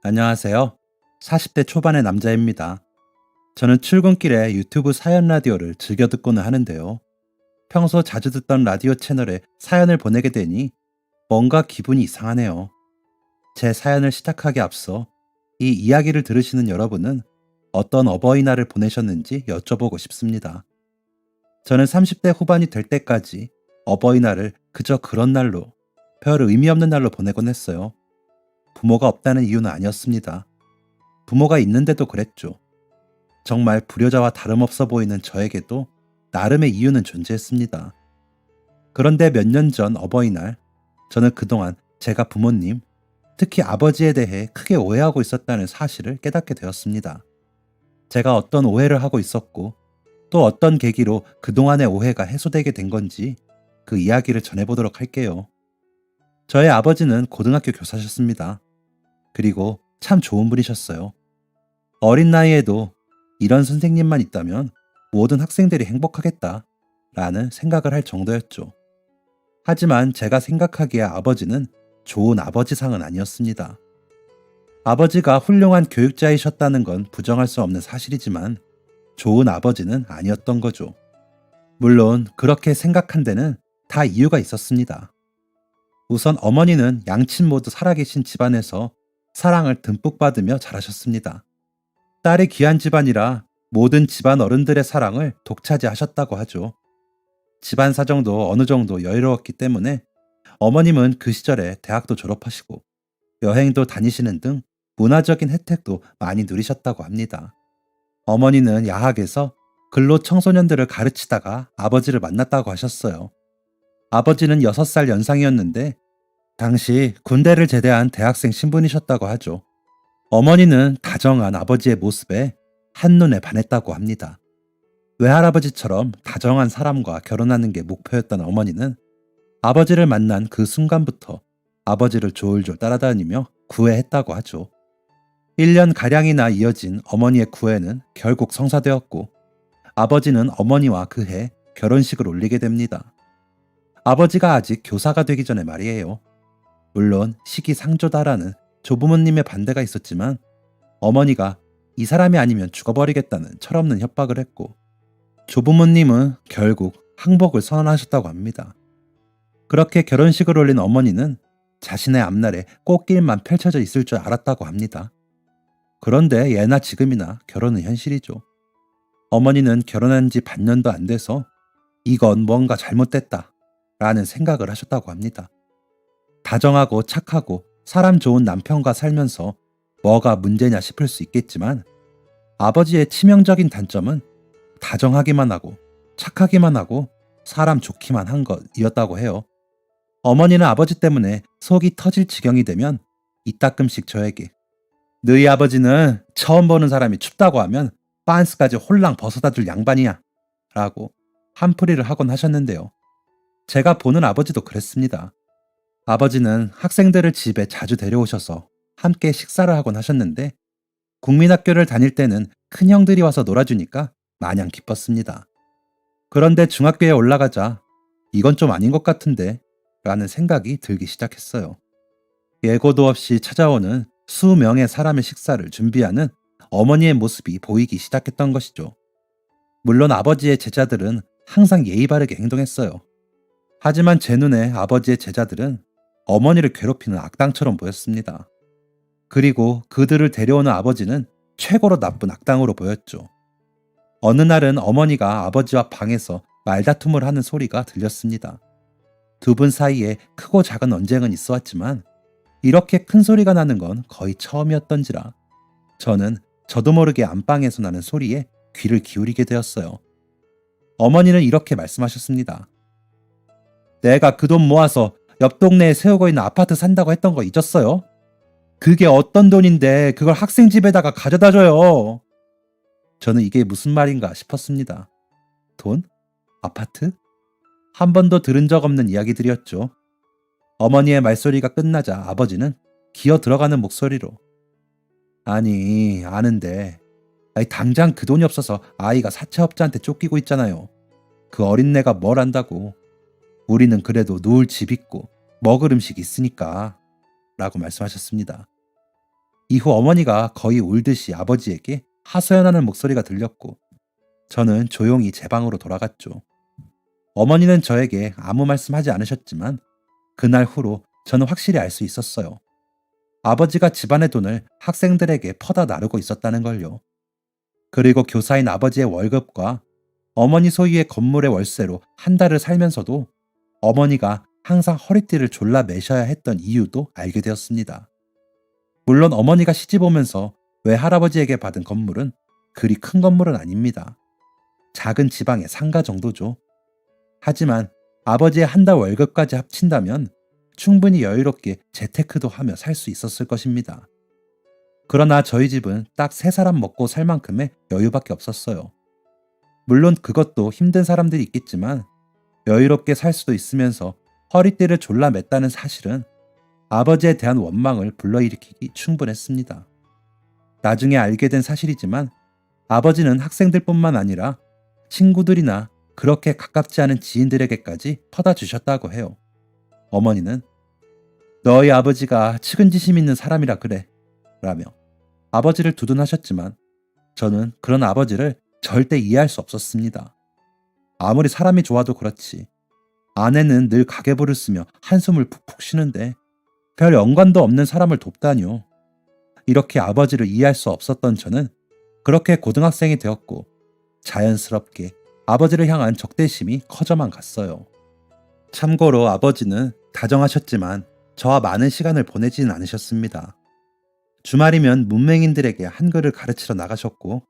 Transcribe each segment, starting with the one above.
안녕하세요. 40대 초반의 남자입니다. 저는 출근길에 유튜브 사연 라디오를 즐겨 듣고는 하는데요. 평소 자주 듣던 라디오 채널에 사연을 보내게 되니 뭔가 기분이 이상하네요. 제 사연을 시작하기 앞서 이 이야기를 들으시는 여러분은 어떤 어버이날을 보내셨는지 여쭤보고 싶습니다. 저는 30대 후반이 될 때까지 어버이날을 그저 그런 날로, 별 의미 없는 날로 보내곤 했어요. 부모가 없다는 이유는 아니었습니다. 부모가 있는데도 그랬죠. 정말 불효자와 다름없어 보이는 저에게도 나름의 이유는 존재했습니다. 그런데 몇 년 전 어버이날, 저는 그동안 제가 부모님, 특히 아버지에 대해 크게 오해하고 있었다는 사실을 깨닫게 되었습니다. 제가 어떤 오해를 하고 있었고, 또 어떤 계기로 그동안의 오해가 해소되게 된 건지 그 이야기를 전해보도록 할게요. 저의 아버지는 고등학교 교사셨습니다. 그리고 참 좋은 분이셨어요. 어린 나이에도 이런 선생님만 있다면 모든 학생들이 행복하겠다 라는 생각을 할 정도였죠. 하지만 제가 생각하기에 아버지는 좋은 아버지상은 아니었습니다. 아버지가 훌륭한 교육자이셨다는 건 부정할 수 없는 사실이지만 좋은 아버지는 아니었던 거죠. 물론 그렇게 생각한 데는 다 이유가 있었습니다. 우선 어머니는 양친 모두 살아계신 집안에서 사랑을 듬뿍 받으며 자라셨습니다. 딸이 귀한 집안이라 모든 집안 어른들의 사랑을 독차지하셨다고 하죠. 집안 사정도 어느 정도 여유로웠기 때문에 어머님은 그 시절에 대학도 졸업하시고 여행도 다니시는 등 문화적인 혜택도 많이 누리셨다고 합니다. 어머니는 야학에서 근로 청소년들을 가르치다가 아버지를 만났다고 하셨어요. 아버지는 6살 연상이었는데 당시 군대를 제대한 대학생 신분이셨다고 하죠. 어머니는 다정한 아버지의 모습에 한눈에 반했다고 합니다. 외할아버지처럼 다정한 사람과 결혼하는 게 목표였던 어머니는 아버지를 만난 그 순간부터 아버지를 졸졸 따라다니며 구애했다고 하죠. 1년가량이나 이어진 어머니의 구애는 결국 성사되었고 아버지는 어머니와 그해 결혼식을 올리게 됩니다. 아버지가 아직 교사가 되기 전에 말이에요. 물론 시기상조다라는 조부모님의 반대가 있었지만 어머니가 이 사람이 아니면 죽어버리겠다는 철없는 협박을 했고 조부모님은 결국 항복을 선언하셨다고 합니다. 그렇게 결혼식을 올린 어머니는 자신의 앞날에 꽃길만 펼쳐져 있을 줄 알았다고 합니다. 그런데 예나 지금이나 결혼은 현실이죠. 어머니는 결혼한 지 반년도 안 돼서 이건 뭔가 잘못됐다 라는 생각을 하셨다고 합니다. 다정하고 착하고 사람 좋은 남편과 살면서 뭐가 문제냐 싶을 수 있겠지만 아버지의 치명적인 단점은 다정하기만 하고 착하기만 하고 사람 좋기만 한 것이었다고 해요. 어머니는 아버지 때문에 속이 터질 지경이 되면 이따끔씩 저에게 너희 아버지는 처음 보는 사람이 춥다고 하면 빤스까지 홀랑 벗어다 줄 양반이야 라고 한풀이를 하곤 하셨는데요. 제가 보는 아버지도 그랬습니다. 아버지는 학생들을 집에 자주 데려오셔서 함께 식사를 하곤 하셨는데 국민학교를 다닐 때는 큰형들이 와서 놀아주니까 마냥 기뻤습니다. 그런데 중학교에 올라가자 이건 좀 아닌 것 같은데 라는 생각이 들기 시작했어요. 예고도 없이 찾아오는 수명의 사람의 식사를 준비하는 어머니의 모습이 보이기 시작했던 것이죠. 물론 아버지의 제자들은 항상 예의 바르게 행동했어요. 하지만 제 눈에 아버지의 제자들은 어머니를 괴롭히는 악당처럼 보였습니다. 그리고 그들을 데려오는 아버지는 최고로 나쁜 악당으로 보였죠. 어느 날은 어머니가 아버지와 방에서 말다툼을 하는 소리가 들렸습니다. 두 분 사이에 크고 작은 언쟁은 있어 왔지만 이렇게 큰 소리가 나는 건 거의 처음이었던지라 저는 저도 모르게 안방에서 나는 소리에 귀를 기울이게 되었어요. 어머니는 이렇게 말씀하셨습니다. 내가 그 돈 모아서 옆 동네에 세우고 있는 아파트 산다고 했던 거 잊었어요? 그게 어떤 돈인데 그걸 학생 집에다가 가져다 줘요. 저는 이게 무슨 말인가 싶었습니다. 돈? 아파트? 한 번도 들은 적 없는 이야기들이었죠. 어머니의 말소리가 끝나자 아버지는 기어 들어가는 목소리로 아니 아는데 당장 그 돈이 없어서 아이가 사채업자한테 쫓기고 있잖아요. 그 어린애가 뭘 안다고. 우리는 그래도 누울 집 있고 먹을 음식 있으니까 라고 말씀하셨습니다. 이후 어머니가 거의 울듯이 아버지에게 하소연하는 목소리가 들렸고 저는 조용히 제 방으로 돌아갔죠. 어머니는 저에게 아무 말씀하지 않으셨지만 그날 후로 저는 확실히 알 수 있었어요. 아버지가 집안의 돈을 학생들에게 퍼다 나르고 있었다는 걸요. 그리고 교사인 아버지의 월급과 어머니 소유의 건물의 월세로 한 달을 살면서도 어머니가 항상 허리띠를 졸라 매셔야 했던 이유도 알게 되었습니다. 물론 어머니가 시집 오면서 외할아버지에게 받은 건물은 그리 큰 건물은 아닙니다. 작은 지방의 상가 정도죠. 하지만 아버지의 한 달 월급까지 합친다면 충분히 여유롭게 재테크도 하며 살 수 있었을 것입니다. 그러나 저희 집은 딱 3사람 먹고 살 만큼의 여유밖에 없었어요. 물론 그것도 힘든 사람들이 있겠지만 여유롭게 살 수도 있으면서 허리띠를 졸라 맸다는 사실은 아버지에 대한 원망을 불러일으키기 충분했습니다. 나중에 알게 된 사실이지만 아버지는 학생들뿐만 아니라 친구들이나 그렇게 가깝지 않은 지인들에게까지 퍼다 주셨다고 해요. 어머니는 너희 아버지가 측은지심 있는 사람이라 그래 라며 아버지를 두둔하셨지만 저는 그런 아버지를 절대 이해할 수 없었습니다. 아무리 사람이 좋아도 그렇지 아내는 늘 가계부를 쓰며 한숨을 푹푹 쉬는데 별 연관도 없는 사람을 돕다니요. 이렇게 아버지를 이해할 수 없었던 저는 그렇게 고등학생이 되었고 자연스럽게 아버지를 향한 적대심이 커져만 갔어요. 참고로 아버지는 다정하셨지만 저와 많은 시간을 보내지는 않으셨습니다. 주말이면 문맹인들에게 한글을 가르치러 나가셨고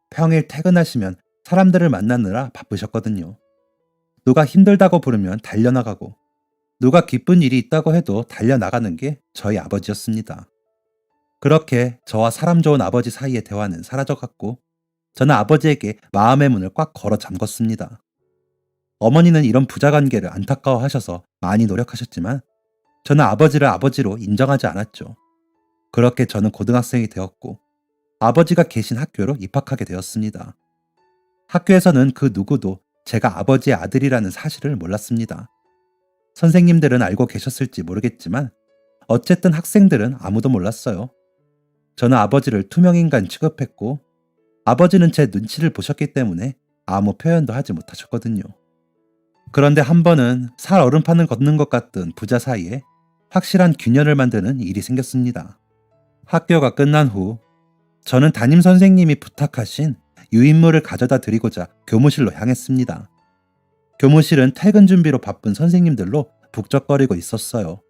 평일 퇴근하시면 사람들을 만나느라 바쁘셨거든요. 누가 힘들다고 부르면 달려나가고 누가 기쁜 일이 있다고 해도 달려나가는 게 저희 아버지였습니다. 그렇게 저와 사람 좋은 아버지 사이의 대화는 사라져갔고 저는 아버지에게 마음의 문을 꽉 걸어 잠궜습니다. 어머니는 이런 부자관계를 안타까워하셔서 많이 노력하셨지만 저는 아버지를 아버지로 인정하지 않았죠. 그렇게 저는 고등학생이 되었고 아버지가 계신 학교로 입학하게 되었습니다. 학교에서는 그 누구도 제가 아버지의 아들이라는 사실을 몰랐습니다. 선생님들은 알고 계셨을지 모르겠지만 어쨌든 학생들은 아무도 몰랐어요. 저는 아버지를 투명인간 취급했고 아버지는 제 눈치를 보셨기 때문에 아무 표현도 하지 못하셨거든요. 그런데 한 번은 살 얼음판을 걷는 것 같던 부자 사이에 확실한 균열을 만드는 일이 생겼습니다. 학교가 끝난 후 저는 담임 선생님이 부탁하신 유인물을 가져다 드리고자 교무실로 향했습니다. 교무실은 퇴근 준비로 바쁜 선생님들로 북적거리고 있었어요.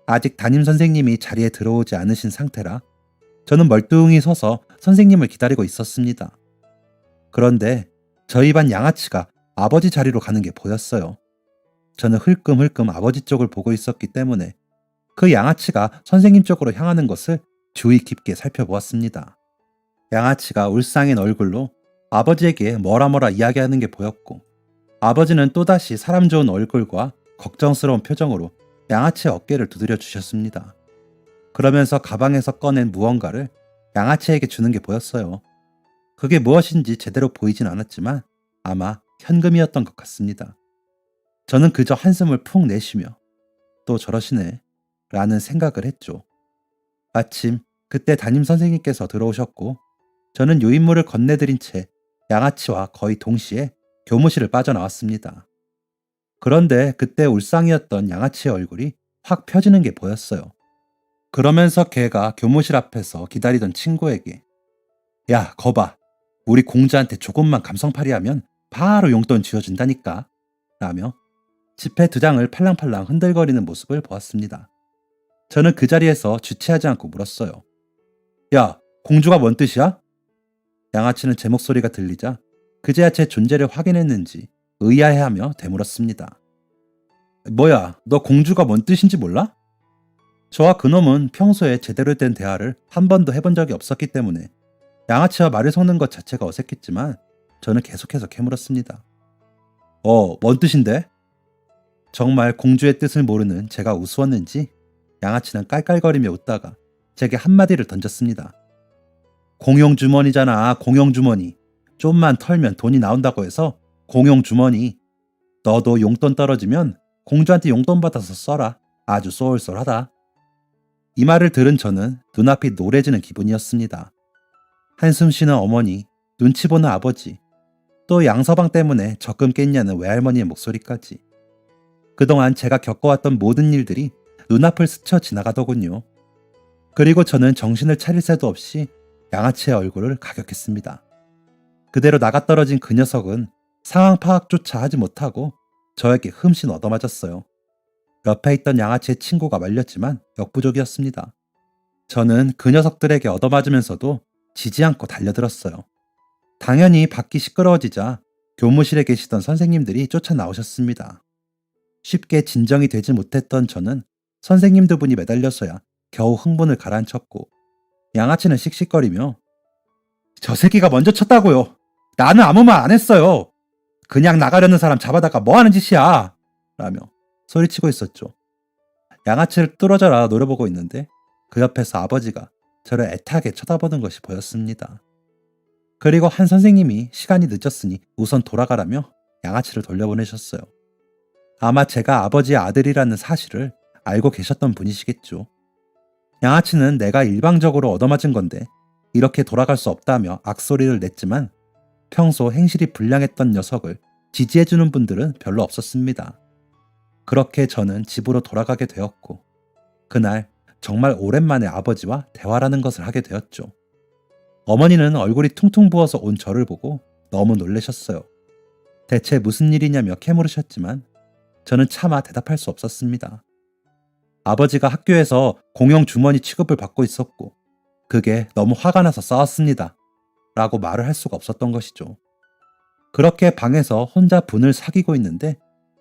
아직 담임 선생님이 자리에 들어오지 않으신 상태라 저는 멀뚱히 서서 선생님을 기다리고 있었습니다. 그런데 저희 반 양아치가 아버지 자리로 가는 게 보였어요. 저는 흘끔흘끔 아버지 쪽을 보고 있었기 때문에 그 양아치가 선생님 쪽으로 향하는 것을 주의 깊게 살펴보았습니다. 양아치가 울상인 얼굴로 아버지에게 뭐라 이야기하는 게 보였고 아버지는 또다시 사람 좋은 얼굴과 걱정스러운 표정으로 양아치의 어깨를 두드려 주셨습니다. 그러면서 가방에서 꺼낸 무언가를 양아치에게 주는 게 보였어요. 그게 무엇인지 제대로 보이진 않았지만 아마 현금이었던 것 같습니다. 저는 그저 한숨을 푹 내쉬며 또 저러시네 라는 생각을 했죠. 마침 그때 담임 선생님께서 들어오셨고 저는 유인물을 건네드린 채 양아치와 거의 동시에 교무실을 빠져나왔습니다. 그런데 그때 울상이었던 양아치의 얼굴이 확 펴지는 게 보였어요. 그러면서 걔가 교무실 앞에서 기다리던 친구에게 야, 거봐. 우리 공주한테 조금만 감성팔이하면 바로 용돈 쥐어준다니까 라며 지폐 2장을 팔랑팔랑 흔들거리는 모습을 보았습니다. 저는 그 자리에서 주체하지 않고 물었어요. 야, 공주가 뭔 뜻이야? 양아치는 제 목소리가 들리자 그제야 제 존재를 확인했는지 의아해하며 되물었습니다. 뭐야, 너 공주가 뭔 뜻인지 몰라? 저와 그놈은 평소에 제대로 된 대화를 한 번도 해본 적이 없었기 때문에 양아치와 말을 섞는 것 자체가 어색했지만 저는 계속해서 캐물었습니다. 뭔 뜻인데? 정말 공주의 뜻을 모르는 제가 우스웠는지 양아치는 깔깔거리며 웃다가 제게 한마디를 던졌습니다. 공용주머니잖아, 공용주머니. 좀만 털면 돈이 나온다고 해서 공용주머니. 너도 용돈 떨어지면 공주한테 용돈 받아서 써라. 아주 쏠쏠하다. 이 말을 들은 저는 눈앞이 노래지는 기분이었습니다. 한숨 쉬는 어머니, 눈치 보는 아버지, 또 양서방 때문에 적금 깼냐는 외할머니의 목소리까지. 그동안 제가 겪어왔던 모든 일들이 눈앞을 스쳐 지나가더군요. 그리고 저는 정신을 차릴 새도 없이 양아치의 얼굴을 가격했습니다. 그대로 나가떨어진 그 녀석은 상황 파악조차 하지 못하고 저에게 흠씬 얻어맞았어요. 옆에 있던 양아치의 친구가 말렸지만 역부족이었습니다. 저는 그 녀석들에게 얻어맞으면서도 지지 않고 달려들었어요. 당연히 밖이 시끄러워지자 교무실에 계시던 선생님들이 쫓아 나오셨습니다. 쉽게 진정이 되지 못했던 저는 선생님 두 분이 매달려서야 겨우 흥분을 가라앉혔고, 양아치는 씩씩거리며 저 새끼가 먼저 쳤다고요. 나는 아무 말 안 했어요. 그냥 나가려는 사람 잡아다가 뭐 하는 짓이야. 라며 소리치고 있었죠. 양아치를 뚫어져라 노려보고 있는데 그 옆에서 아버지가 저를 애타게 쳐다보는 것이 보였습니다. 그리고 한 선생님이 시간이 늦었으니 우선 돌아가라며 양아치를 돌려보내셨어요. 아마 제가 아버지의 아들이라는 사실을 알고 계셨던 분이시겠죠. 양아치는 내가 일방적으로 얻어맞은 건데 이렇게 돌아갈 수 없다며 악소리를 냈지만 평소 행실이 불량했던 녀석을 지지해주는 분들은 별로 없었습니다. 그렇게 저는 집으로 돌아가게 되었고, 그날 정말 오랜만에 아버지와 대화라는 것을 하게 되었죠. 어머니는 얼굴이 퉁퉁 부어서 온 저를 보고 너무 놀라셨어요. 대체 무슨 일이냐며 캐물으셨지만 저는 차마 대답할 수 없었습니다. 아버지가 학교에서 공용 주머니 취급을 받고 있었고 그게 너무 화가 나서 싸웠습니다. 라고 말을 할 수가 없었던 것이죠. 그렇게 방에서 혼자 분을 사귀고 있는데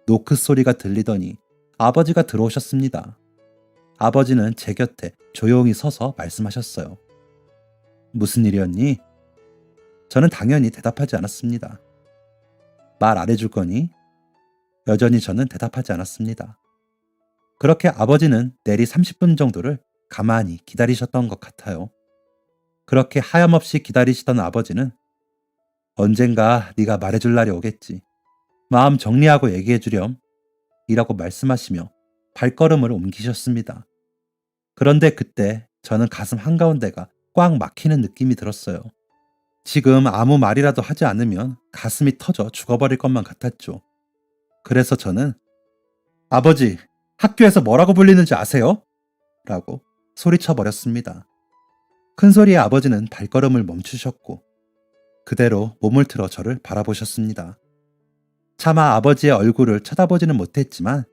노크 소리가 들리더니 아버지가 들어오셨습니다. 아버지는 제 곁에 조용히 서서 말씀하셨어요. 무슨 일이었니? 저는 당연히 대답하지 않았습니다. 말 안 해줄 거니? 여전히 저는 대답하지 않았습니다. 그렇게 아버지는 내리 30분 정도를 가만히 기다리셨던 것 같아요. 그렇게 하염없이 기다리시던 아버지는 언젠가 네가 말해줄 날이 오겠지. 마음 정리하고 얘기해주렴. 이라고 말씀하시며 발걸음을 옮기셨습니다. 그런데 그때 저는 가슴 한가운데가 꽉 막히는 느낌이 들었어요. 지금 아무 말이라도 하지 않으면 가슴이 터져 죽어버릴 것만 같았죠. 그래서 저는 아버지, 학교에서 뭐라고 불리는지 아세요? 라고 소리쳐버렸습니다. 큰소리의 아버지는 발걸음을 멈추셨고 그대로 몸을 틀어 저를 바라보셨습니다. 차마 아버지의 얼굴을 쳐다보지는 못했지만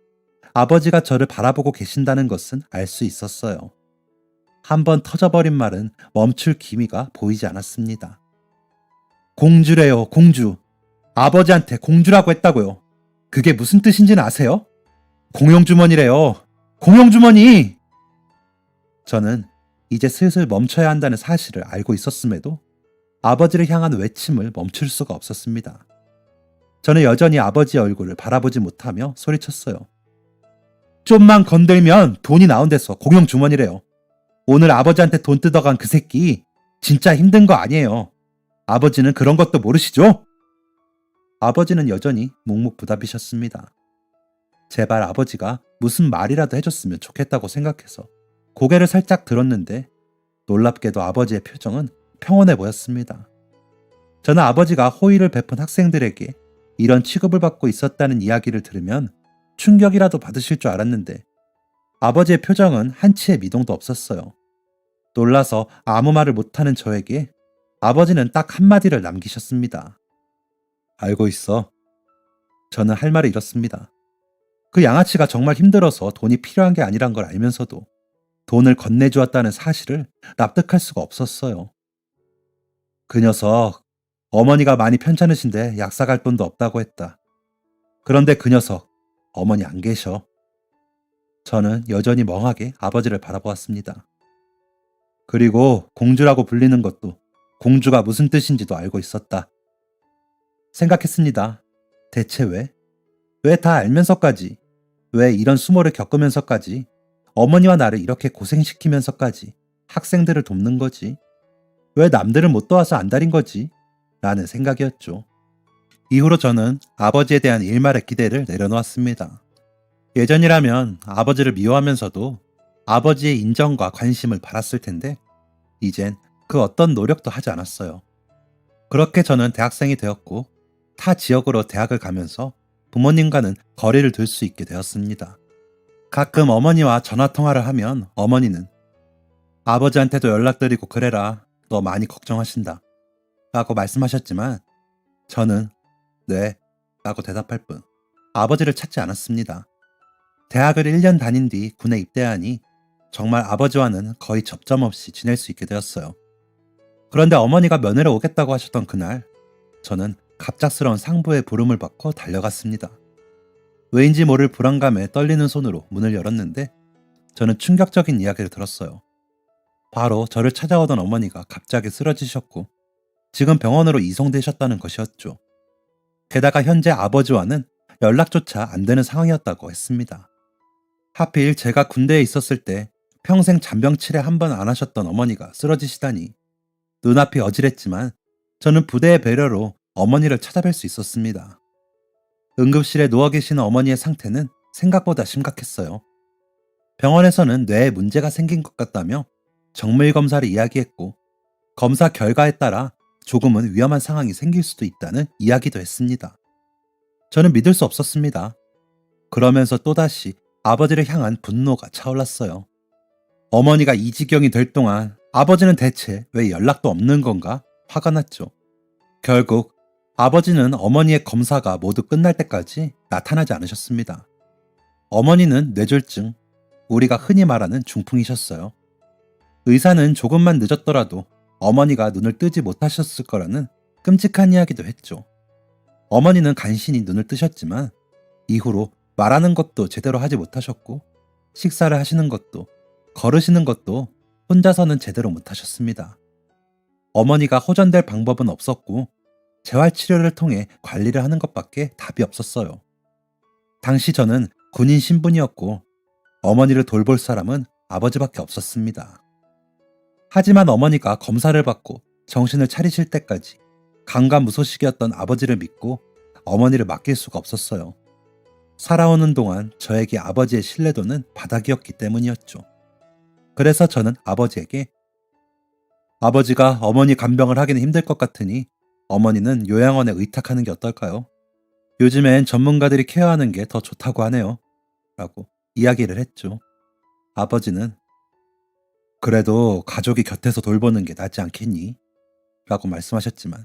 아버지가 저를 바라보고 계신다는 것은 알 수 있었어요. 한번 터져버린 말은 멈출 기미가 보이지 않았습니다. 공주래요, 공주. 아버지한테 공주라고 했다고요. 그게 무슨 뜻인지는 아세요? 공용주머니래요. 공용주머니! 저는 이제 슬슬 멈춰야 한다는 사실을 알고 있었음에도 아버지를 향한 외침을 멈출 수가 없었습니다. 저는 여전히 아버지의 얼굴을 바라보지 못하며 소리쳤어요. 좀만 건들면 돈이 나온 데서 공용주머니래요. 오늘 아버지한테 돈 뜯어간 그 새끼 진짜 힘든 거 아니에요. 아버지는 그런 것도 모르시죠? 아버지는 여전히 묵묵부답이셨습니다. 제발 아버지가 무슨 말이라도 해줬으면 좋겠다고 생각해서 고개를 살짝 들었는데 놀랍게도 아버지의 표정은 평온해 보였습니다. 저는 아버지가 호의를 베푼 학생들에게 이런 취급을 받고 있었다는 이야기를 들으면 충격이라도 받으실 줄 알았는데 아버지의 표정은 한치의 미동도 없었어요. 놀라서 아무 말을 못하는 저에게 아버지는 딱 한마디를 남기셨습니다. 알고 있어. 저는 할 말을 잃었습니다. 그 양아치가 정말 힘들어서 돈이 필요한 게 아니란 걸 알면서도 돈을 건네주었다는 사실을 납득할 수가 없었어요. 그 녀석, 어머니가 많이 편찮으신데 약사 갈 돈도 없다고 했다. 그런데 그 녀석, 어머니 안 계셔. 저는 여전히 멍하게 아버지를 바라보았습니다. 그리고 공주라고 불리는 것도 공주가 무슨 뜻인지도 알고 있었다. 생각했습니다. 대체 왜? 왜 다 알면서까지, 왜 이런 수모를 겪으면서까지, 어머니와 나를 이렇게 고생시키면서까지 학생들을 돕는 거지? 왜 남들을 못 도와서 안달인 거지? 라는 생각이었죠. 이후로 저는 아버지에 대한 일말의 기대를 내려놓았습니다. 예전이라면 아버지를 미워하면서도 아버지의 인정과 관심을 받았을 텐데 이젠 그 어떤 노력도 하지 않았어요. 그렇게 저는 대학생이 되었고 타 지역으로 대학을 가면서 부모님과는 거리를 둘 수 있게 되었습니다. 가끔 어머니와 전화통화를 하면 어머니는 아버지한테도 연락드리고 그래라. 너 많이 걱정하신다. 라고 말씀하셨지만 저는 네. 라고 대답할 뿐 아버지를 찾지 않았습니다. 대학을 1년 다닌 뒤 군에 입대하니 정말 아버지와는 거의 접점 없이 지낼 수 있게 되었어요. 그런데 어머니가 면회를 오겠다고 하셨던 그날 저는 갑작스러운 상부의 부름을 받고 달려갔습니다. 왜인지 모를 불안감에 떨리는 손으로 문을 열었는데 저는 충격적인 이야기를 들었어요. 바로 저를 찾아오던 어머니가 갑자기 쓰러지셨고 지금 병원으로 이송되셨다는 것이었죠. 게다가 현재 아버지와는 연락조차 안 되는 상황이었다고 했습니다. 하필 제가 군대에 있었을 때 평생 잔병 치레 한 번 안 하셨던 어머니가 쓰러지시다니 눈앞이 어질했지만 저는 부대의 배려로 어머니를 찾아뵐 수 있었습니다. 응급실에 누워 계시는 어머니의 상태는 생각보다 심각했어요. 병원에서는 뇌에 문제가 생긴 것 같다며 정밀 검사를 이야기했고 검사 결과에 따라 조금은 위험한 상황이 생길 수도 있다는 이야기도 했습니다. 저는 믿을 수 없었습니다. 그러면서 또다시 아버지를 향한 분노가 차올랐어요. 어머니가 이 지경이 될 동안 아버지는 대체 왜 연락도 없는 건가 화가 났죠. 결국 아버지는 어머니의 검사가 모두 끝날 때까지 나타나지 않으셨습니다. 어머니는 뇌졸중, 우리가 흔히 말하는 중풍이셨어요. 의사는 조금만 늦었더라도 어머니가 눈을 뜨지 못하셨을 거라는 끔찍한 이야기도 했죠. 어머니는 간신히 눈을 뜨셨지만 이후로 말하는 것도 제대로 하지 못하셨고 식사를 하시는 것도 걸으시는 것도 혼자서는 제대로 못하셨습니다. 어머니가 호전될 방법은 없었고 재활치료를 통해 관리를 하는 것밖에 답이 없었어요. 당시 저는 군인 신분이었고 어머니를 돌볼 사람은 아버지밖에 없었습니다. 하지만 어머니가 검사를 받고 정신을 차리실 때까지 강간무소식이었던 아버지를 믿고 어머니를 맡길 수가 없었어요. 살아오는 동안 저에게 아버지의 신뢰도는 바닥이었기 때문이었죠. 그래서 저는 아버지에게 아버지가 어머니 간병을 하기는 힘들 것 같으니 어머니는 요양원에 의탁하는 게 어떨까요? 요즘엔 전문가들이 케어하는 게 더 좋다고 하네요. 라고 이야기를 했죠. 아버지는 그래도 가족이 곁에서 돌보는 게 낫지 않겠니? 라고 말씀하셨지만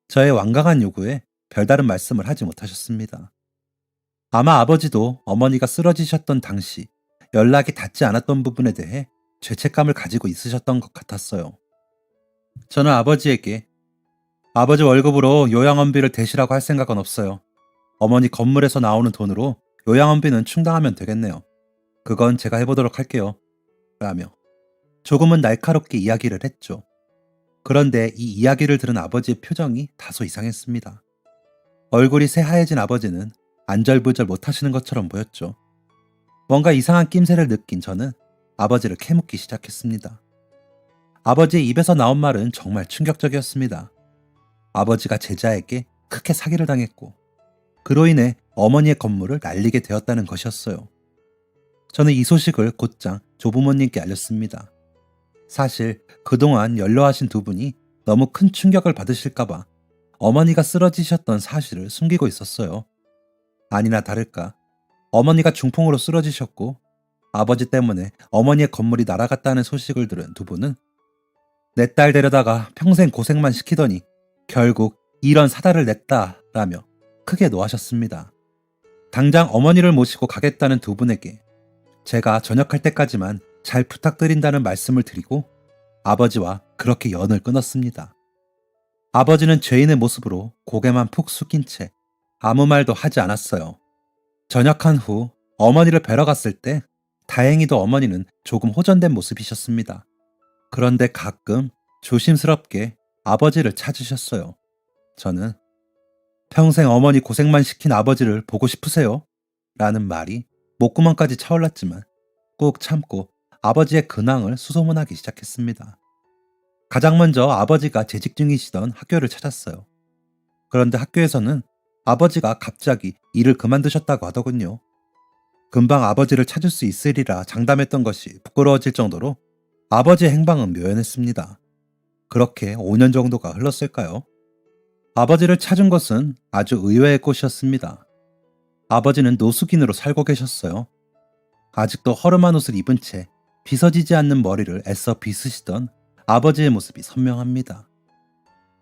저의 완강한 요구에 별다른 말씀을 하지 못하셨습니다. 아마 아버지도 어머니가 쓰러지셨던 당시 연락이 닿지 않았던 부분에 대해 죄책감을 가지고 있으셨던 것 같았어요. 저는 아버지에게 아버지 월급으로 요양원비를 대시라고 할 생각은 없어요. 어머니 건물에서 나오는 돈으로 요양원비는 충당하면 되겠네요. 그건 제가 해보도록 할게요. 라며 조금은 날카롭게 이야기를 했죠. 그런데 이 이야기를 들은 아버지의 표정이 다소 이상했습니다. 얼굴이 새하얘진 아버지는 안절부절 못하시는 것처럼 보였죠. 뭔가 이상한 낌새를 느낀 저는 아버지를 캐묻기 시작했습니다. 아버지의 입에서 나온 말은 정말 충격적이었습니다. 아버지가 제자에게 크게 사기를 당했고 그로 인해 어머니의 건물을 날리게 되었다는 것이었어요. 저는 이 소식을 곧장 조부모님께 알렸습니다. 사실 그동안 연로하신 두 분이 너무 큰 충격을 받으실까봐 어머니가 쓰러지셨던 사실을 숨기고 있었어요. 아니나 다를까 어머니가 중풍으로 쓰러지셨고 아버지 때문에 어머니의 건물이 날아갔다는 소식을 들은 두 분은 내 딸 데려다가 평생 고생만 시키더니 결국 이런 사달을 냈다라며 크게 노하셨습니다. 당장 어머니를 모시고 가겠다는 두 분에게 제가 전역할 때까지만 잘 부탁드린다는 말씀을 드리고 아버지와 그렇게 연을 끊었습니다. 아버지는 죄인의 모습으로 고개만 푹 숙인 채 아무 말도 하지 않았어요. 전역한 후 어머니를 뵈러 갔을 때 다행히도 어머니는 조금 호전된 모습이셨습니다. 그런데 가끔 조심스럽게 아버지를 찾으셨어요. 저는 평생 어머니 고생만 시킨 아버지를 보고 싶으세요? 라는 말이 목구멍까지 차올랐지만 꾹 참고 아버지의 근황을 수소문하기 시작했습니다. 가장 먼저 아버지가 재직 중이시던 학교를 찾았어요. 그런데 학교에서는 아버지가 갑자기 일을 그만두셨다고 하더군요. 금방 아버지를 찾을 수 있으리라 장담했던 것이 부끄러워질 정도로 아버지의 행방은 묘연했습니다. 그렇게 5년 정도가 흘렀을까요? 아버지를 찾은 것은 아주 의외의 꽃이었습니다. 아버지는 노숙인으로 살고 계셨어요. 아직도 허름한 옷을 입은 채 빗어지지 않는 머리를 애써 빗으시던 아버지의 모습이 선명합니다.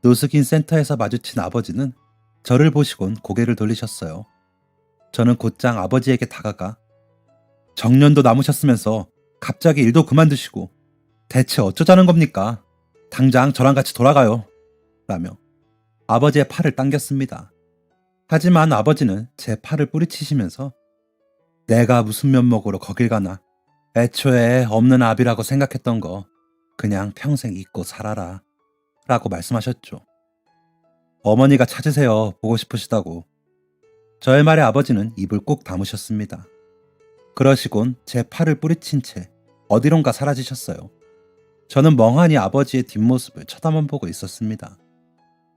노숙인 센터에서 마주친 아버지는 저를 보시곤 고개를 돌리셨어요. 저는 곧장 아버지에게 다가가 정년도 남으셨으면서 갑자기 일도 그만두시고 대체 어쩌자는 겁니까? 당장 저랑 같이 돌아가요. 라며 아버지의 팔을 당겼습니다. 하지만 아버지는 제 팔을 뿌리치시면서 내가 무슨 면목으로 거길 가나. 애초에 없는 아비라고 생각했던 거 그냥 평생 잊고 살아라. 라고 말씀하셨죠. 어머니가 찾으세요. 보고 싶으시다고. 저의 말에 아버지는 입을 꾹 다무셨습니다. 그러시곤 제 팔을 뿌리친 채 어디론가 사라지셨어요. 저는 멍하니 아버지의 뒷모습을 쳐다만 보고 있었습니다.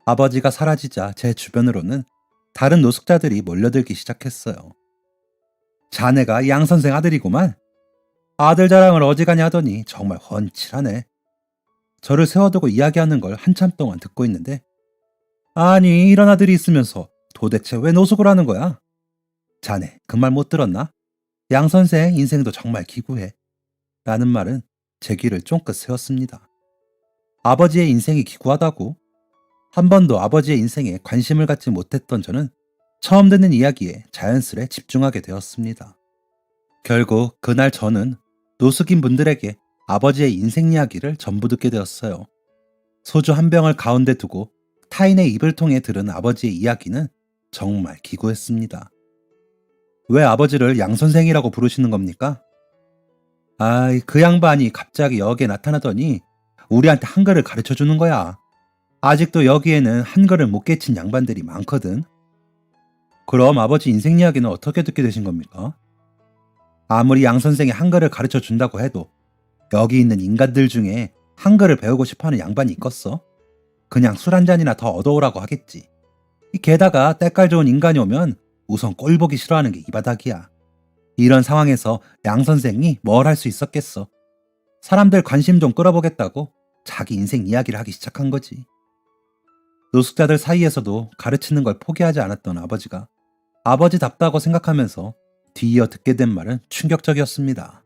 아버지가 사라지자 제 주변으로는 다른 노숙자들이 몰려들기 시작했어요. 자네가 양 선생 아들이구만. 아들 자랑을 어지간히 하더니 정말 훤칠하네. 저를 세워두고 이야기하는 걸 한참 동안 듣고 있는데 아니 이런 아들이 있으면서 도대체 왜 노숙을 하는 거야? 자네 그 말 못 들었나? 양 선생 인생도 정말 기구해. 라는 말은 제 귀를 쫑긋 세웠습니다. 아버지의 인생이 기구하다고? 한 번도 아버지의 인생에 관심을 갖지 못했던 저는 처음 듣는 이야기에 자연스레 집중하게 되었습니다. 결국 그날 저는 노숙인 분들에게 아버지의 인생 이야기를 전부 듣게 되었어요. 소주 한 병을 가운데 두고 타인의 입을 통해 들은 아버지의 이야기는 정말 기구했습니다. 왜 아버지를 양 선생이라고 부르시는 겁니까? 아이, 그 양반이 갑자기 여기에 나타나더니 우리한테 한글을 가르쳐 주는 거야. 아직도 여기에는 한글을 못 깨친 양반들이 많거든. 그럼 아버지 인생 이야기는 어떻게 듣게 되신 겁니까? 아무리 양 선생이 한글을 가르쳐 준다고 해도 여기 있는 인간들 중에 한글을 배우고 싶어하는 양반이 있겠어? 그냥 술 한 잔이나 더 얻어오라고 하겠지. 게다가 때깔 좋은 인간이 오면 우선 꼴 보기 싫어하는 게 이 바닥이야. 이런 상황에서 양 선생이 뭘 할 수 있었겠어. 사람들 관심 좀 끌어보겠다고 자기 인생 이야기를 하기 시작한 거지. 노숙자들 사이에서도 가르치는 걸 포기하지 않았던 아버지가 아버지답다고 생각하면서 뒤이어 듣게 된 말은 충격적이었습니다.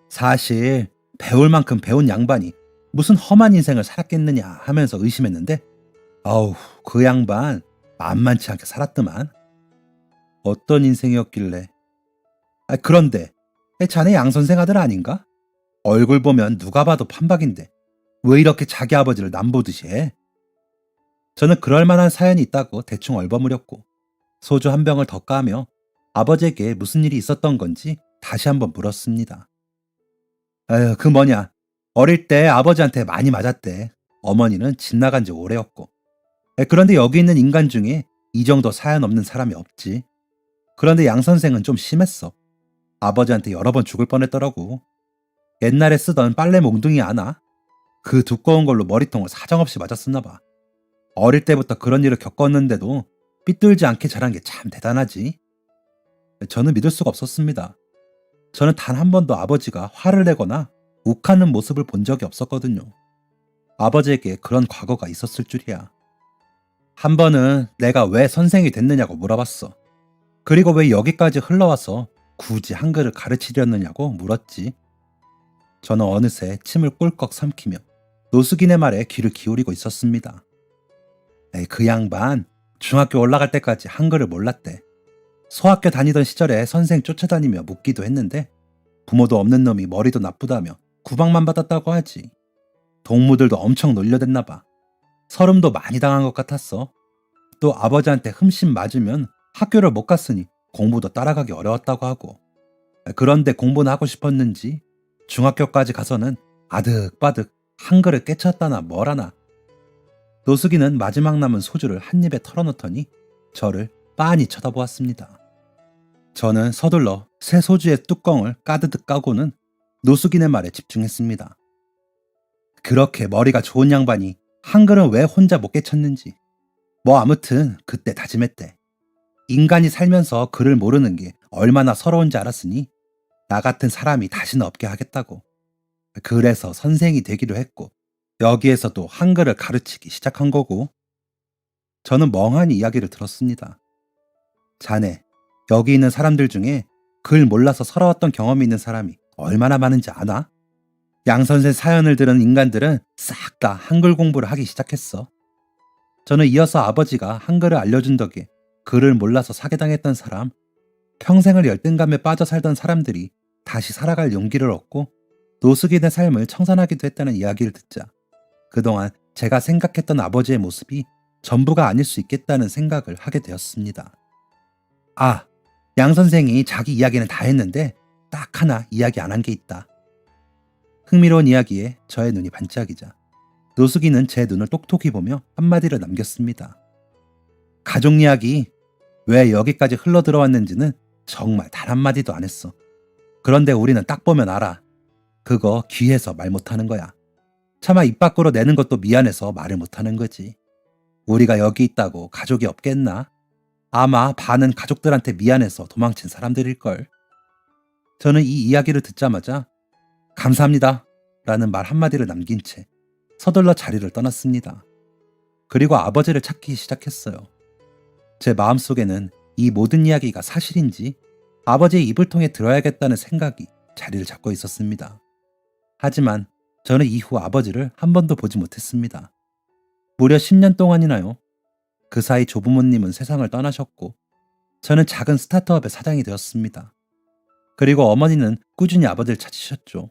사실 배울 만큼 배운 양반이 무슨 험한 인생을 살았겠느냐 하면서 의심했는데 아우 그 양반 만만치 않게 살았더만. 어떤 인생이었길래. 그런데 자네 양 선생 아들 아닌가? 얼굴 보면 누가 봐도 판박인데 왜 이렇게 자기 아버지를 남보듯이 해? 저는 그럴 만한 사연이 있다고 대충 얼버무렸고 소주 한 병을 더 까며 아버지에게 무슨 일이 있었던 건지 다시 한번 물었습니다. 에휴, 그 뭐냐. 어릴 때 아버지한테 많이 맞았대. 어머니는 집 나간 지 오래였고. 그런데 여기 있는 인간 중에 이 정도 사연 없는 사람이 없지. 그런데 양 선생은 좀 심했어. 아버지한테 여러 번 죽을 뻔했더라고. 옛날에 쓰던 빨래 몽둥이 아나? 그 두꺼운 걸로 머리통을 사정없이 맞았었나 봐. 어릴 때부터 그런 일을 겪었는데도 삐뚤지 않게 자란 게 참 대단하지. 저는 믿을 수가 없었습니다. 저는 단 한 번도 아버지가 화를 내거나 욱하는 모습을 본 적이 없었거든요. 아버지에게 그런 과거가 있었을 줄이야. 한 번은 내가 왜 선생이 됐느냐고 물어봤어. 그리고 왜 여기까지 흘러와서 굳이 한글을 가르치려느냐고 물었지. 저는 어느새 침을 꿀꺽 삼키며 노숙인의 말에 귀를 기울이고 있었습니다. 그 양반 중학교 올라갈 때까지 한글을 몰랐대. 소학교 다니던 시절에 선생 쫓아다니며 묻기도 했는데 부모도 없는 놈이 머리도 나쁘다며 구박만 받았다고 하지. 동무들도 엄청 놀려댔나 봐. 서름도 많이 당한 것 같았어. 또 아버지한테 흠씬 맞으면 학교를 못 갔으니 공부도 따라가기 어려웠다고 하고. 그런데 공부는 하고 싶었는지 중학교까지 가서는 아득바득 한글을 깨쳤다나 뭐라나. 노숙인은 마지막 남은 소주를 한 입에 털어넣더니 저를 빤히 쳐다보았습니다. 저는 서둘러 새 소주의 뚜껑을 까드득 까고는 노숙인의 말에 집중했습니다. 그렇게 머리가 좋은 양반이 한글은 왜 혼자 못 깨쳤는지. 뭐 아무튼 그때 다짐했대. 인간이 살면서 글을 모르는 게 얼마나 서러운지 알았으니 나 같은 사람이 다시는 없게 하겠다고. 그래서 선생이 되기로 했고 여기에서도 한글을 가르치기 시작한 거고. 저는 멍하니 이야기를 들었습니다. 자네, 여기 있는 사람들 중에 글 몰라서 서러웠던 경험이 있는 사람이 얼마나 많은지 아나? 양 선생 사연을 들은 인간들은 싹 다 한글 공부를 하기 시작했어. 저는 이어서 아버지가 한글을 알려준 덕에 글을 몰라서 사기당했던 사람, 평생을 열등감에 빠져 살던 사람들이 다시 살아갈 용기를 얻고 노숙인의 삶을 청산하기도 했다는 이야기를 듣자 그동안 제가 생각했던 아버지의 모습이 전부가 아닐 수 있겠다는 생각을 하게 되었습니다. 아, 양 선생이 자기 이야기는 다 했는데 딱 하나 이야기 안 한 게 있다. 흥미로운 이야기에 저의 눈이 반짝이자 노숙인은 제 눈을 똑똑히 보며 한마디를 남겼습니다. 가족 이야기, 왜 여기까지 흘러들어왔는지는 정말 단 한마디도 안 했어. 그런데 우리는 딱 보면 알아. 그거 귀해서 말 못하는 거야. 차마 입 밖으로 내는 것도 미안해서 말을 못하는 거지. 우리가 여기 있다고 가족이 없겠나? 아마 반은 가족들한테 미안해서 도망친 사람들일걸. 저는 이 이야기를 듣자마자 감사합니다 라는 말 한마디를 남긴 채 서둘러 자리를 떠났습니다. 그리고 아버지를 찾기 시작했어요. 제 마음속에는 이 모든 이야기가 사실인지 아버지의 입을 통해 들어야겠다는 생각이 자리를 잡고 있었습니다. 하지만 저는 이후 아버지를 한 번도 보지 못했습니다. 무려 10년 동안이나요. 그 사이 조부모님은 세상을 떠나셨고 저는 작은 스타트업의 사장이 되었습니다. 그리고 어머니는 꾸준히 아버지를 찾으셨죠.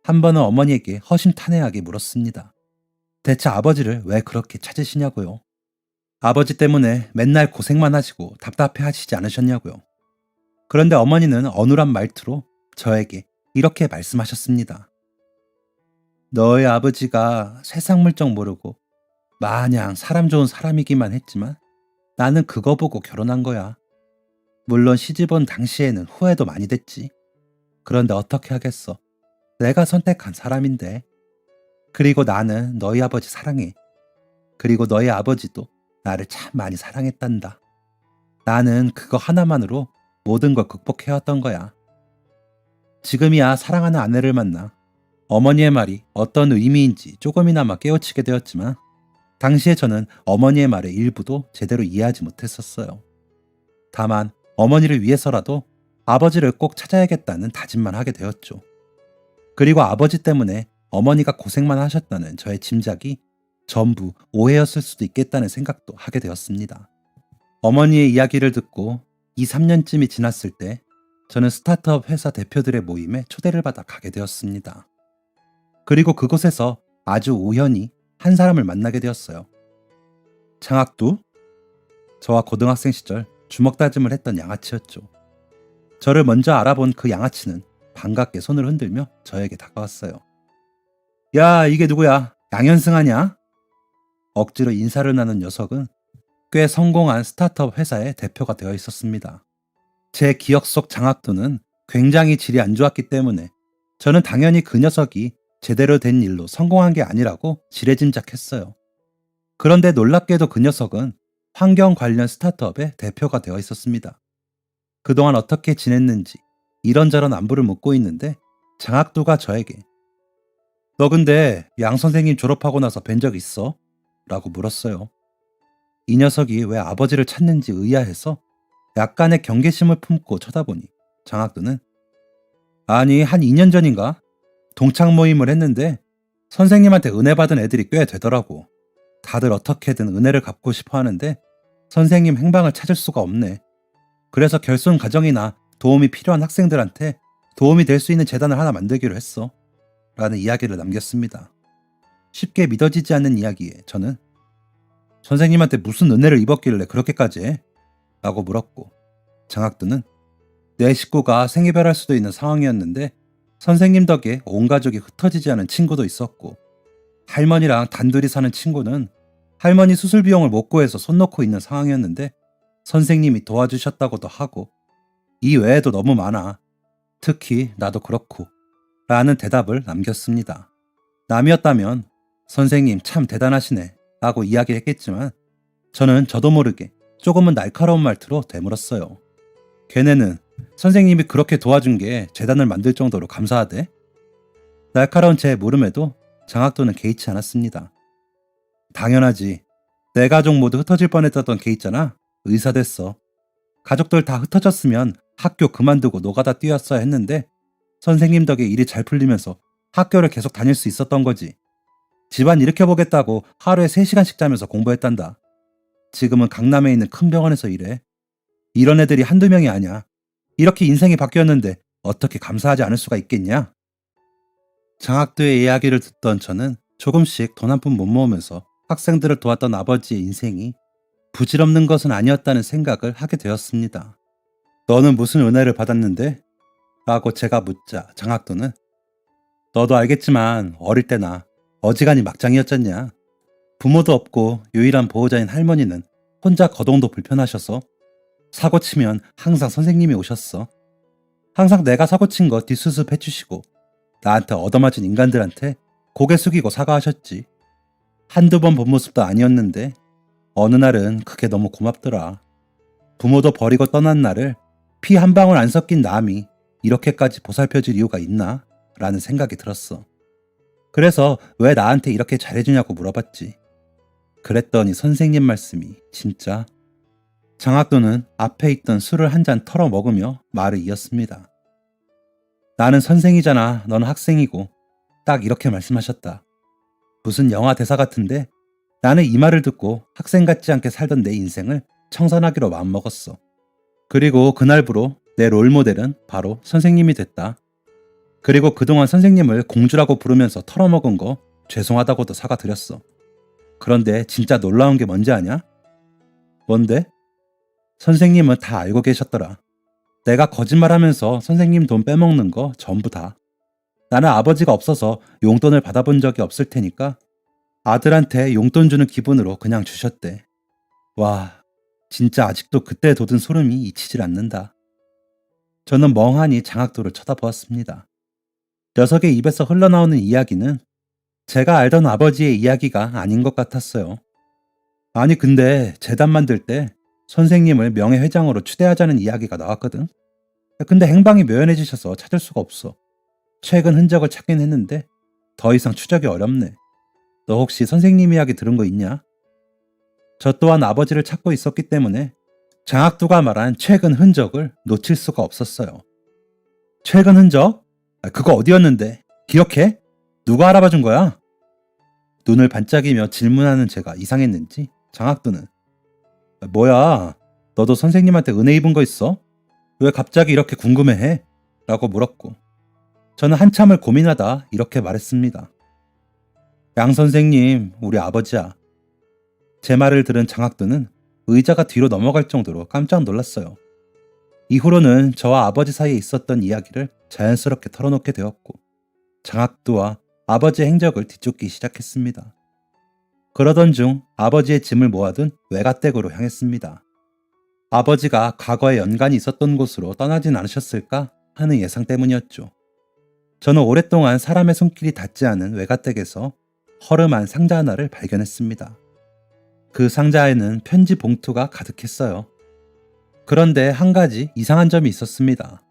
한 번은 어머니에게 허심탄회하게 물었습니다. 대체 아버지를 왜 그렇게 찾으시냐고요? 아버지 때문에 맨날 고생만 하시고 답답해 하시지 않으셨냐고요. 그런데 어머니는 어눌한 말투로 저에게 이렇게 말씀하셨습니다. 너의 아버지가 세상 물정 모르고 마냥 사람 좋은 사람이기만 했지만 나는 그거 보고 결혼한 거야. 물론 시집온 당시에는 후회도 많이 됐지. 그런데 어떻게 하겠어. 내가 선택한 사람인데. 그리고 나는 너희 아버지 사랑해. 그리고 너희 아버지도 나를 참 많이 사랑했단다. 나는 그거 하나만으로 모든 걸 극복해왔던 거야. 지금이야 사랑하는 아내를 만나 어머니의 말이 어떤 의미인지 조금이나마 깨우치게 되었지만 당시에 저는 어머니의 말의 일부도 제대로 이해하지 못했었어요. 다만 어머니를 위해서라도 아버지를 꼭 찾아야겠다는 다짐만 하게 되었죠. 그리고 아버지 때문에 어머니가 고생만 하셨다는 저의 짐작이 전부 오해였을 수도 있겠다는 생각도 하게 되었습니다. 어머니의 이야기를 듣고 2, 3년쯤이 지났을 때 저는 스타트업 회사 대표들의 모임에 초대를 받아 가게 되었습니다. 그리고 그곳에서 아주 우연히 한 사람을 만나게 되었어요. 장학두? 저와 고등학생 시절 주먹 다짐을 했던 양아치였죠. 저를 먼저 알아본 그 양아치는 반갑게 손을 흔들며 저에게 다가왔어요. 야, 이게 누구야? 양현승 아냐? 억지로 인사를 나눈 녀석은 꽤 성공한 스타트업 회사의 대표가 되어 있었습니다. 제 기억 속 장학두는 굉장히 질이 안 좋았기 때문에 저는 당연히 그 녀석이 제대로 된 일로 성공한 게 아니라고 지레짐작했어요. 그런데 놀랍게도 그 녀석은 환경 관련 스타트업의 대표가 되어 있었습니다. 그동안 어떻게 지냈는지 이런저런 안부를 묻고 있는데 장학두가 저에게 너 근데 양 선생님 졸업하고 나서 뵌 적 있어? 라고 물었어요. 이 녀석이 왜 아버지를 찾는지 의아해서 약간의 경계심을 품고 쳐다보니 장학두는 아니 한 2년 전인가? 동창 모임을 했는데 선생님한테 은혜 받은 애들이 꽤 되더라고. 다들 어떻게든 은혜를 갚고 싶어 하는데 선생님 행방을 찾을 수가 없네. 그래서 결손 가정이나 도움이 필요한 학생들한테 도움이 될 수 있는 재단을 하나 만들기로 했어. 라는 이야기를 남겼습니다. 쉽게 믿어지지 않는 이야기에 저는 선생님한테 무슨 은혜를 입었길래 그렇게까지 해? 라고 물었고 장학두는 내 식구가 생이별할 수도 있는 상황이었는데 선생님 덕에 온 가족이 흩어지지 않은 친구도 있었고 할머니랑 단둘이 사는 친구는 할머니 수술 비용을 못 구해서 손 놓고 있는 상황이었는데 선생님이 도와주셨다고도 하고 이 외에도 너무 많아. 특히 나도 그렇고 라는 대답을 남겼습니다. 남이었다면 선생님 참 대단하시네 라고 이야기했겠지만 저는 저도 모르게 조금은 날카로운 말투로 되물었어요. 걔네는 선생님이 그렇게 도와준 게 재단을 만들 정도로 감사하대? 날카로운 제 물음에도 장학도는 개의치 않았습니다. 당연하지. 내 가족 모두 흩어질 뻔했다던 걔 있잖아. 의사 됐어. 가족들 다 흩어졌으면 학교 그만두고 노가다 뛰었어야 했는데 선생님 덕에 일이 잘 풀리면서 학교를 계속 다닐 수 있었던 거지. 집안 일으켜보겠다고 하루에 3시간씩 자면서 공부했단다. 지금은 강남에 있는 큰 병원에서 일해. 이런 애들이 한두 명이 아니야. 이렇게 인생이 바뀌었는데 어떻게 감사하지 않을 수가 있겠냐? 장학도의 이야기를 듣던 저는 조금씩 돈 한 푼 못 모으면서 학생들을 도왔던 아버지의 인생이 부질없는 것은 아니었다는 생각을 하게 되었습니다. 너는 무슨 은혜를 받았는데? 라고 제가 묻자 장학도는 너도 알겠지만 어릴 때나 어지간히 막장이었잖냐. 부모도 없고 유일한 보호자인 할머니는 혼자 거동도 불편하셔서 사고 치면 항상 선생님이 오셨어. 항상 내가 사고 친 거 뒷수습 해주시고 나한테 얻어맞은 인간들한테 고개 숙이고 사과하셨지. 한두 번 본 모습도 아니었는데 어느 날은 그게 너무 고맙더라. 부모도 버리고 떠난 나를 피 한 방울 안 섞인 남이 이렇게까지 보살펴줄 이유가 있나? 라는 생각이 들었어. 그래서 왜 나한테 이렇게 잘해주냐고 물어봤지. 그랬더니 선생님 말씀이 진짜. 장학도는 앞에 있던 술을 한 잔 털어 먹으며 말을 이었습니다. 나는 선생이잖아. 너는 학생이고. 딱 이렇게 말씀하셨다. 무슨 영화 대사 같은데 나는 이 말을 듣고 학생 같지 않게 살던 내 인생을 청산하기로 마음먹었어. 그리고 그날부로 내 롤모델은 바로 선생님이 됐다. 그리고 그동안 선생님을 공주라고 부르면서 털어먹은 거 죄송하다고도 사과드렸어. 그런데 진짜 놀라운 게 뭔지 아냐? 뭔데? 선생님은 다 알고 계셨더라. 내가 거짓말하면서 선생님 돈 빼먹는 거 전부 다. 나는 아버지가 없어서 용돈을 받아본 적이 없을 테니까 아들한테 용돈 주는 기분으로 그냥 주셨대. 와, 진짜 아직도 그때 돋은 소름이 잊히질 않는다. 저는 멍하니 장학도를 쳐다보았습니다. 녀석의 입에서 흘러나오는 이야기는 제가 알던 아버지의 이야기가 아닌 것 같았어요. 아니 근데 재단 만들 때 선생님을 명예회장으로 추대하자는 이야기가 나왔거든. 근데 행방이 묘연해지셔서 찾을 수가 없어. 최근 흔적을 찾긴 했는데 더 이상 추적이 어렵네. 너 혹시 선생님 이야기 들은 거 있냐? 저 또한 아버지를 찾고 있었기 때문에 장학도가 말한 최근 흔적을 놓칠 수가 없었어요. 최근 흔적? 그거 어디였는데? 기억해? 누가 알아봐 준 거야? 눈을 반짝이며 질문하는 제가 이상했는지 장학도는 뭐야, 너도 선생님한테 은혜 입은 거 있어? 왜 갑자기 이렇게 궁금해해? 라고 물었고 저는 한참을 고민하다 이렇게 말했습니다. 양 선생님, 우리 아버지야. 제 말을 들은 장학도는 의자가 뒤로 넘어갈 정도로 깜짝 놀랐어요. 이후로는 저와 아버지 사이에 있었던 이야기를 자연스럽게 털어놓게 되었고 장학도와 아버지의 행적을 뒤쫓기 시작했습니다. 그러던 중 아버지의 짐을 모아둔 외가댁으로 향했습니다. 아버지가 과거에 연관이 있었던 곳으로 떠나진 않으셨을까 하는 예상 때문이었죠. 저는 오랫동안 사람의 손길이 닿지 않은 외가댁에서 허름한 상자 하나를 발견했습니다. 그 상자에는 편지 봉투가 가득했어요. 그런데 한 가지 이상한 점이 있었습니다.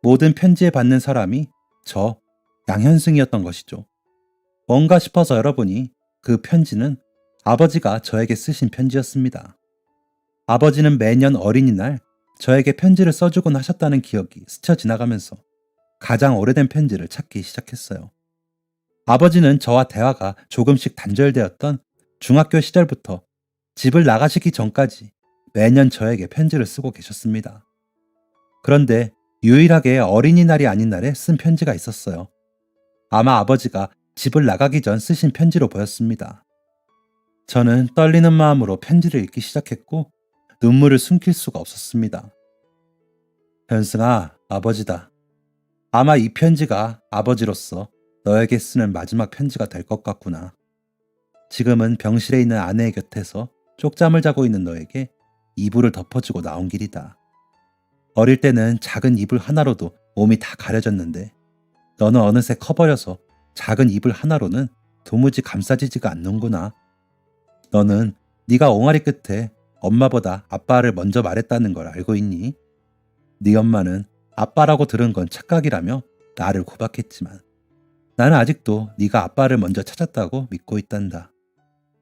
모든 편지에 받는 사람이 저 양현승이었던 것이죠. 뭔가 싶어서 열어보니 그 편지는 아버지가 저에게 쓰신 편지였습니다. 아버지는 매년 어린이날 저에게 편지를 써주곤 하셨다는 기억이 스쳐 지나가면서 가장 오래된 편지를 찾기 시작했어요. 아버지는 저와 대화가 조금씩 단절되었던 중학교 시절부터 집을 나가시기 전까지 매년 저에게 편지를 쓰고 계셨습니다. 그런데 유일하게 어린이날이 아닌 날에 쓴 편지가 있었어요. 아마 아버지가 집을 나가기 전 쓰신 편지로 보였습니다. 저는 떨리는 마음으로 편지를 읽기 시작했고 눈물을 숨길 수가 없었습니다. 현승아, 아버지다. 아마 이 편지가 아버지로서 너에게 쓰는 마지막 편지가 될 것 같구나. 지금은 병실에 있는 아내의 곁에서 쪽잠을 자고 있는 너에게 이불을 덮어주고 나온 길이다. 어릴 때는 작은 이불 하나로도 몸이 다 가려졌는데 너는 어느새 커버려서 작은 이불 하나로는 도무지 감싸지지가 않는구나. 너는 네가 옹알이 끝에 엄마보다 아빠를 먼저 말했다는 걸 알고 있니? 네 엄마는 아빠라고 들은 건 착각이라며 나를 구박했지만 나는 아직도 네가 아빠를 먼저 찾았다고 믿고 있단다.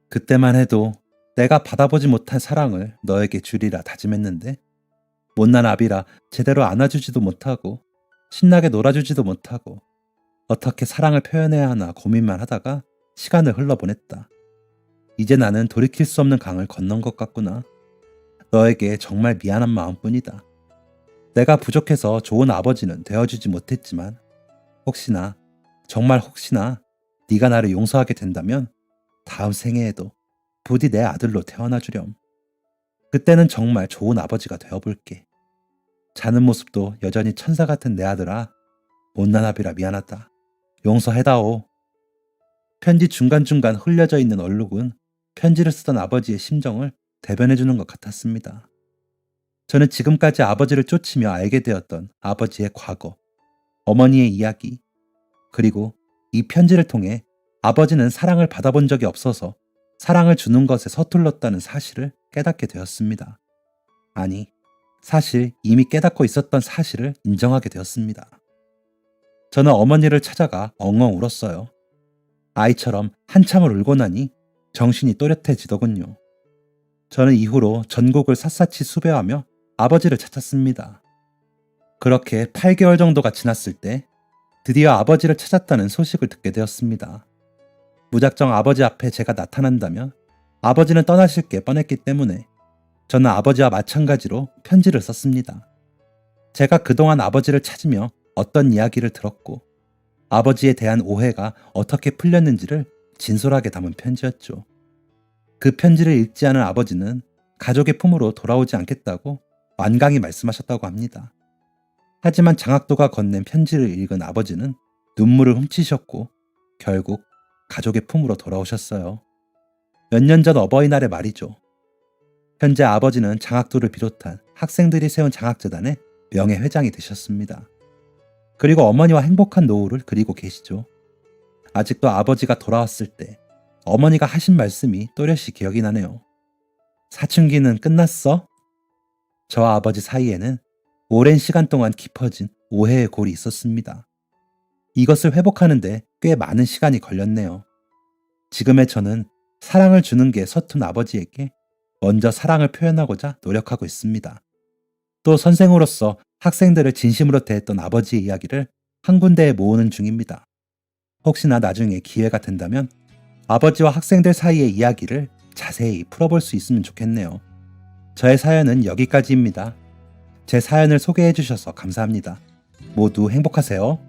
그때만 해도 내가 받아보지 못한 사랑을 너에게 주리라 다짐했는데 못난 아비라 제대로 안아주지도 못하고 신나게 놀아주지도 못하고 어떻게 사랑을 표현해야 하나 고민만 하다가 시간을 흘러보냈다. 이제 나는 돌이킬 수 없는 강을 건넌 것 같구나. 너에게 정말 미안한 마음뿐이다. 내가 부족해서 좋은 아버지는 되어주지 못했지만 혹시나 정말 혹시나 네가 나를 용서하게 된다면 다음 생애에도 부디 내 아들로 태어나 주렴. 그때는 정말 좋은 아버지가 되어볼게. 자는 모습도 여전히 천사 같은 내 아들아. 못난 아비라 미안하다. 용서해다오. 편지 중간중간 흘려져 있는 얼룩은 편지를 쓰던 아버지의 심정을 대변해주는 것 같았습니다. 저는 지금까지 아버지를 쫓으며 알게 되었던 아버지의 과거, 어머니의 이야기, 그리고 이 편지를 통해 아버지는 사랑을 받아본 적이 없어서 사랑을 주는 것에 서툴렀다는 사실을 깨닫게 되었습니다. 아니, 사실 이미 깨닫고 있었던 사실을 인정하게 되었습니다. 저는 어머니를 찾아가 엉엉 울었어요. 아이처럼 한참을 울고 나니 정신이 또렷해지더군요. 저는 이후로 전국을 샅샅이 수배하며 아버지를 찾았습니다. 그렇게 8개월 정도가 지났을 때 드디어 아버지를 찾았다는 소식을 듣게 되었습니다. 무작정 아버지 앞에 제가 나타난다면 아버지는 떠나실 게 뻔했기 때문에 저는 아버지와 마찬가지로 편지를 썼습니다. 제가 그동안 아버지를 찾으며 어떤 이야기를 들었고 아버지에 대한 오해가 어떻게 풀렸는지를 진솔하게 담은 편지였죠. 그 편지를 읽지 않은 아버지는 가족의 품으로 돌아오지 않겠다고 완강히 말씀하셨다고 합니다. 하지만 장학도가 건넨 편지를 읽은 아버지는 눈물을 훔치셨고 결국 가족의 품으로 돌아오셨어요. 몇 년 전 어버이날의 말이죠. 현재 아버지는 장학도를 비롯한 학생들이 세운 장학재단의 명예회장이 되셨습니다. 그리고 어머니와 행복한 노후를 그리고 계시죠. 아직도 아버지가 돌아왔을 때 어머니가 하신 말씀이 또렷이 기억이 나네요. 사춘기는 끝났어? 저와 아버지 사이에는 오랜 시간 동안 깊어진 오해의 골이 있었습니다. 이것을 회복하는데 꽤 많은 시간이 걸렸네요. 지금의 저는 사랑을 주는 게 서툰 아버지에게 먼저 사랑을 표현하고자 노력하고 있습니다. 또 선생으로서 학생들을 진심으로 대했던 아버지의 이야기를 한 군데에 모으는 중입니다. 혹시나 나중에 기회가 된다면 아버지와 학생들 사이의 이야기를 자세히 풀어볼 수 있으면 좋겠네요. 저의 사연은 여기까지입니다. 제 사연을 소개해 주셔서 감사합니다. 모두 행복하세요.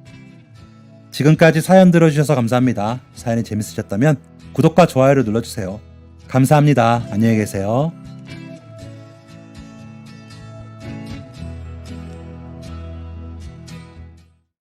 지금까지 사연 들어주셔서 감사합니다. 사연이 재밌으셨다면 구독과 좋아요를 눌러주세요. 감사합니다. 안녕히 계세요.